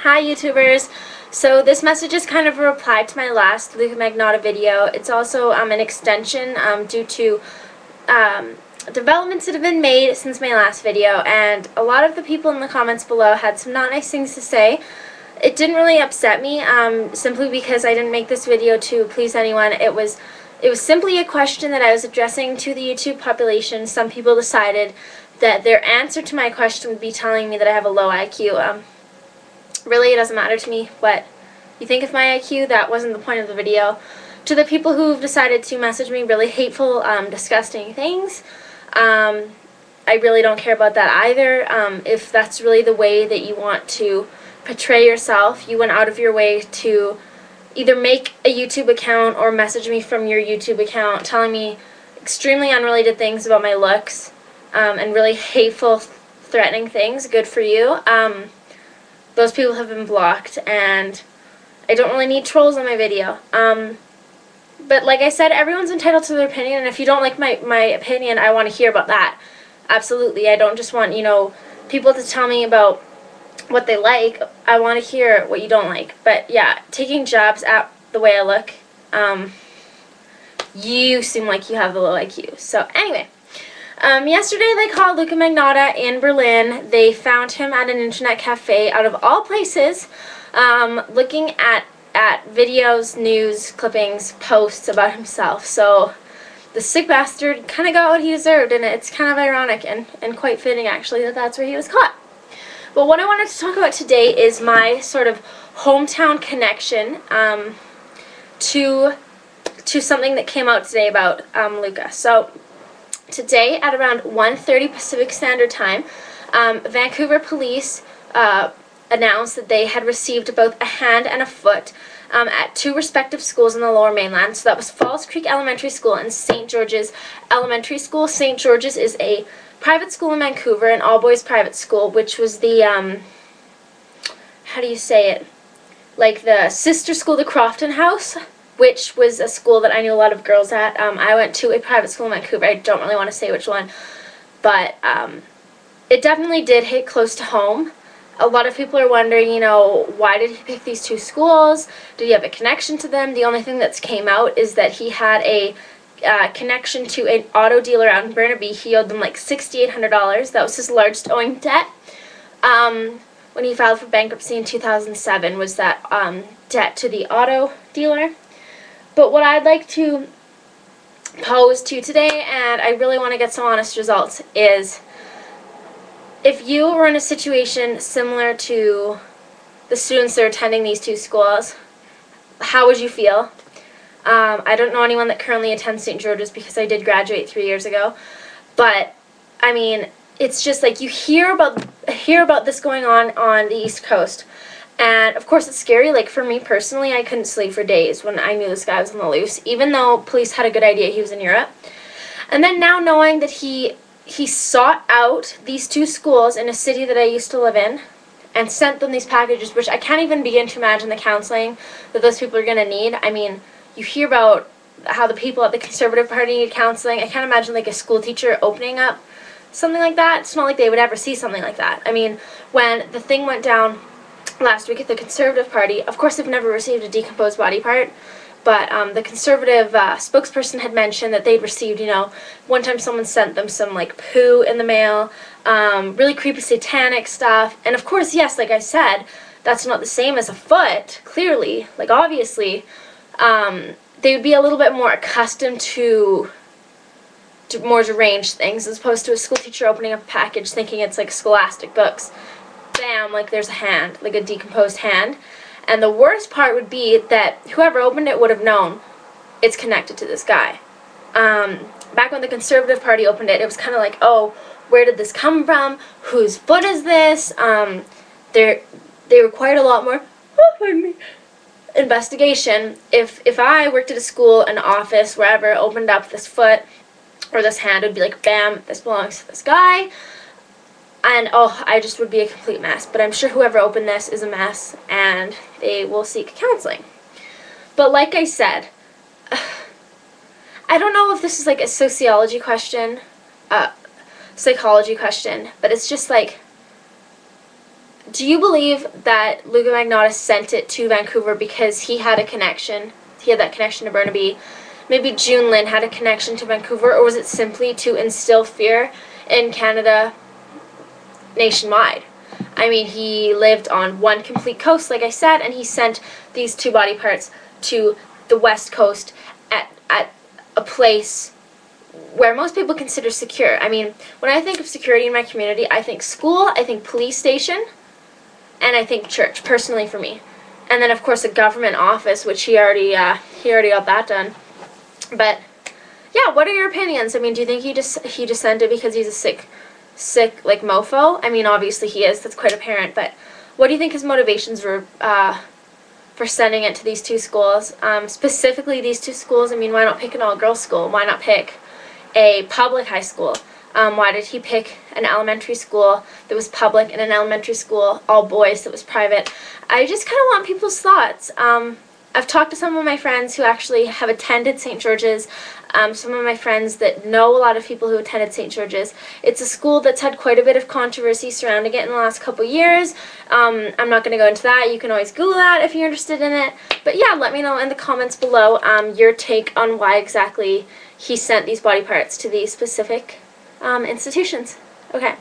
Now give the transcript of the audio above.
Hi YouTubers! So this message is kind of a reply to my last Luka Magnotta video. It's also an extension due to developments that have been made since my last video, and a lot of the people in the comments below had some not nice things to say. It didn't really upset me, simply because I didn't make this video to please anyone. It was simply a question that I was addressing to the YouTube population. Some people decided that their answer to my question would be telling me that I have a low IQ. Really, it doesn't matter to me what you think of my IQ. That wasn't the point of the video. To the people who've decided to message me really hateful, disgusting things, I really don't care about that either. If that's really the way that you want to portray yourself, you went out of your way to either make a YouTube account or message me from your YouTube account telling me extremely unrelated things about my looks, and really hateful, threatening things. Good for you. Those people have been blocked, and I don't really need trolls on my video. But like I said, everyone's entitled to their opinion, and if you don't like my opinion, I want to hear about that. Absolutely. I don't just want, people to tell me about what they like. I want to hear what you don't like. But yeah, taking jabs at the way I look, you seem like you have the low IQ. So anyway. Yesterday they caught Luka Magnotta in Berlin. They found him at an internet cafe, out of all places, looking at videos, news, clippings, posts about himself. So the sick bastard kind of got what he deserved, and it's kind of ironic and quite fitting, actually, that that's where he was caught. But what I wanted to talk about today is my sort of hometown connection to something that came out today about Luka. So today, at around 1:30 Pacific Standard Time, Vancouver police announced that they had received both a hand and a foot at two respective schools in the Lower Mainland. So that was Falls Creek Elementary School and St. George's Elementary School. St. George's is a private school in Vancouver, an all-boys private school, which was the, how do you say it, like the sister school to Crofton House, which was a school that I knew a lot of girls at. I went to a private school in Vancouver. I don't really want to say which one, but it definitely did hit close to home. A lot of people are wondering, why did he pick these two schools? Did he have a connection to them? The only thing that's came out is that he had a connection to an auto dealer out in Burnaby. He owed them like $6,800. That was his largest owing debt. When he filed for bankruptcy in 2007 was that debt to the auto dealer. But what I'd like to pose to you today, and I really want to get some honest results, is if you were in a situation similar to the students that are attending these two schools, how would you feel? I don't know anyone that currently attends St. George's because I did graduate 3 years ago, but I mean, it's just like you hear about this going on the East Coast. And of course it's scary. Like for me personally, I couldn't sleep for days when I knew this guy was on the loose, even though police had a good idea he was in Europe. And then now knowing that he sought out these two schools in a city that I used to live in and sent them these packages, which I can't even begin to imagine the counseling that those people are going to need. I mean, you hear about how the people at the Conservative Party need counseling. I can't imagine like a school teacher opening up something like that. It's not like they would ever see something like that. I mean, when the thing went down last week at the Conservative Party, of course they've never received a decomposed body part, but the Conservative spokesperson had mentioned that they'd received, one time someone sent them some like poo in the mail, really creepy satanic stuff. And of course, yes, like I said, that's not the same as a foot, clearly, like obviously. They would be a little bit more accustomed to more deranged things, as opposed to a school teacher opening up a package thinking it's like scholastic books. Bam, like there's a hand, like a decomposed hand. And the worst part would be that whoever opened it would have known it's connected to this guy. Back when the Conservative Party opened it, it was kind of like, oh, where did this come from? Whose foot is this? They required a lot more investigation. If I worked at a school, an office, wherever, opened up this foot or this hand, it would be like, bam, this belongs to this guy. And, oh, I just would be a complete mess. But I'm sure whoever opened this is a mess, and they will seek counseling. But like I said, I don't know if this is like a sociology question, psychology question, but it's just like, do you believe that Luka Magnotta sent it to Vancouver because he had a connection? He had that connection to Burnaby. Maybe June Lynn had a connection to Vancouver, or was it simply to instill fear in Canada nationwide? I mean, he lived on one complete coast, like I said, and he sent these 2 body parts to the West Coast at a place where most people consider secure. I mean, when I think of security in my community, I think school, I think police station, and I think church, personally for me. And then, of course, a government office, which he already got that done. But yeah, what are your opinions? I mean, do you think he just sent it because he's a sick like mofo? I mean, obviously he is. That's quite apparent. But what do you think his motivations were for sending it to these 2 schools? Specifically these 2 schools. I mean, why not pick an all-girls school? Why not pick a public high school? Why did he pick an elementary school that was public and an elementary school all boys that was private? I just kind of want people's thoughts. I've talked to some of my friends who actually have attended St. George's, some of my friends that know a lot of people who attended St. George's. It's a school that's had quite a bit of controversy surrounding it in the last couple years. I'm not going to go into that. You can always Google that if you're interested in it. But yeah, let me know in the comments below your take on why exactly he sent these body parts to these specific institutions. Okay.